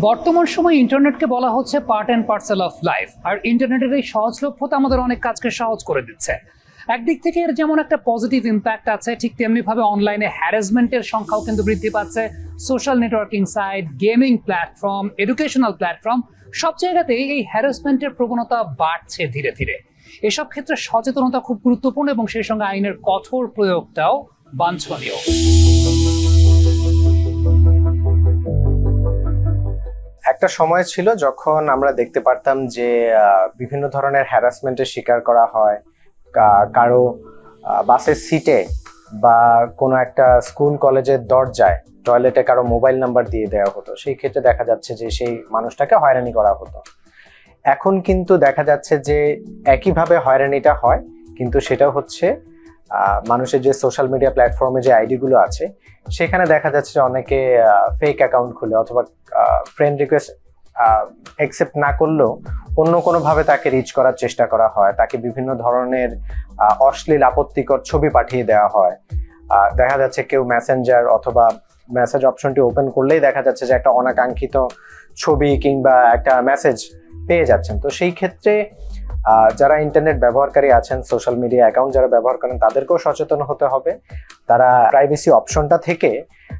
বর্তমান সময়ে ইন্টারনেটকে বলা হচ্ছে part and parcel of life. আর ইন্টারনেটের এই সহজলভ্যতা আমাদের অনেক কাজকে সহজ করে দিচ্ছে। একদিক থেকে এর যেমন একটা পজিটিভ ইম্প্যাক্ট আছে, ঠিক তেমনিভাবে অনলাইনে হ্যারাসমেন্টের সংখ্যাও কিন্তু বৃদ্ধি পাচ্ছে। Social networking site, gaming platform, educational platform, সব জায়গাতেই এই হ্যারাসমেন্টের প্রবণতা বাড়ছে ধীরে ধীরে। এসব ক্ষেত্রে সচেতনতা খুব গুরুত্বপূর্ণ এবং সেই সঙ্গে আইনের কঠোর প্রয়োগটাও বাঞ্ছনীয়। একটা সময় ছিল যখন আমরা দেখতে পারতাম যে বিভিন্ন ধরনের হ্যারাসমেন্টের শিকার করা হয়, কারো বাসের সিটে বা কোনো একটা স্কুল কলেজের দরজায় টয়লেটে কারো মোবাইল নাম্বার দিয়ে দেওয়া হতো। সেই ক্ষেত্রে দেখা যাচ্ছে যে সেই মানুষটাকে হয়রানি করা হতো। এখন কিন্তু দেখা যাচ্ছে যে একইভাবে হয়রানিটা হয়, কিন্তু সেটা হচ্ছে মানুষের যে সোশ্যাল মিডিয়া প্ল্যাটফর্মে যে আইডিগুলো আছে সেখানে দেখা যাচ্ছে যে অনেকে ফেক অ্যাকাউন্ট খুলে অথবা ফ্রেন্ড রিকোয়েস্ট অ্যাকসেপ্ট না করলেও অন্য কোনোভাবে তাকে রিচ করার চেষ্টা করা হয়, তাকে বিভিন্ন ধরনের অশ্লীল আপত্তিকর ছবি পাঠিয়ে দেওয়া হয়। দেখা যাচ্ছে কেউ মেসেঞ্জার অথবা মেসেজ অপশনটি ওপেন করলেই দেখা যাচ্ছে যে একটা অনাকাঙ্ক্ষিত ছবি কিংবা একটা মেসেজ পেয়ে যাচ্ছেন। তো সেই ক্ষেত্রে যারা ইন্টারনেট ব্যবহারকারী আছেন, সোশ্যাল মিডিয়া অ্যাকাউন্ট যারা ব্যবহার করেন, তাদেরকেও সচেতন হতে হবে। তারা প্রাইভেসি অপশনটা থেকে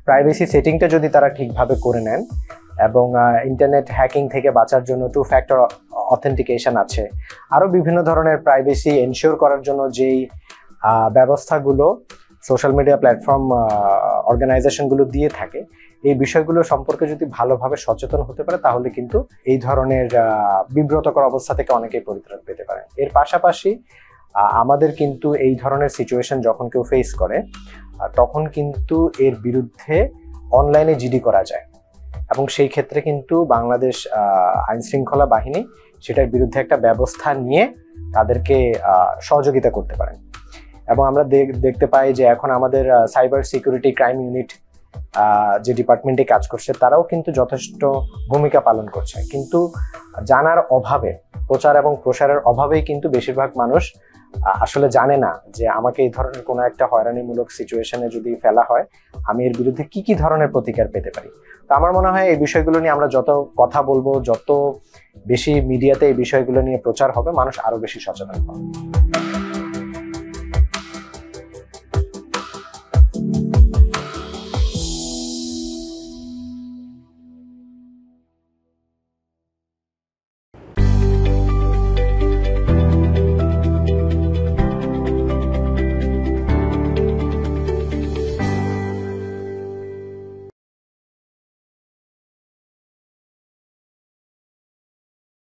প্রাইভেসি সেটিংটা যদি তারা ঠিকভাবে করে নেন এবং ইন্টারনেট হ্যাকিং থেকে বাঁচার জন্য 2 ফ্যাক্টর অথেন্টিকেশন আছে, আরও বিভিন্ন ধরনের প্রাইভেসি এনশিওর করার জন্য যেই ব্যবস্থাগুলো সোশ্যাল মিডিয়া প্ল্যাটফর্ম অর্গানাইজেশনগুলো দিয়ে থাকে, এই বিষয়গুলো সম্পর্কে যদি ভালোভাবে সচেতন হতে পারে তাহলে কিন্তু এই ধরনের বিব্রতকর অবস্থা থেকে অনেকেই পরিত্রাণ পেতে পারে। এর পাশাপাশি আমাদের কিন্তু এই ধরনের সিচুয়েশন যখন কেউ ফেস করে তখন কিন্তু এর বিরুদ্ধে অনলাইনে জিডি করা যায় এবং সেই ক্ষেত্রে কিন্তু বাংলাদেশ আইন শৃঙ্খলা বাহিনী সেটার বিরুদ্ধে একটা ব্যবস্থা নিয়ে তাদেরকে সহযোগিতা করতে পারেন। এবং আমরা দেখতে পাই যে এখন আমাদের সাইবার সিকিউরিটি ক্রাইম ইউনিট যে ডিপার্টমেন্টে কাজ করছে তারাও কিন্তু যথেষ্ট ভূমিকা পালন করছে, কিন্তু জানার অভাবে, প্রচার এবং প্রসারের অভাবেই কিন্তু বেশিরভাগ মানুষ আসলে জানে না যে আমাকে এই ধরনের কোনো একটা হয়রানিমূলক সিচুয়েশনে যদি ফেলা হয় আমি এর বিরুদ্ধে কি কি ধরনের প্রতিকার পেতে পারি। তো আমার মনে হয় এই বিষয়গুলো নিয়ে আমরা যত কথা বলবো, যত বেশি মিডিয়াতে এই বিষয়গুলো নিয়ে প্রচার হবে, মানুষ আরো বেশি সচেতন হবে।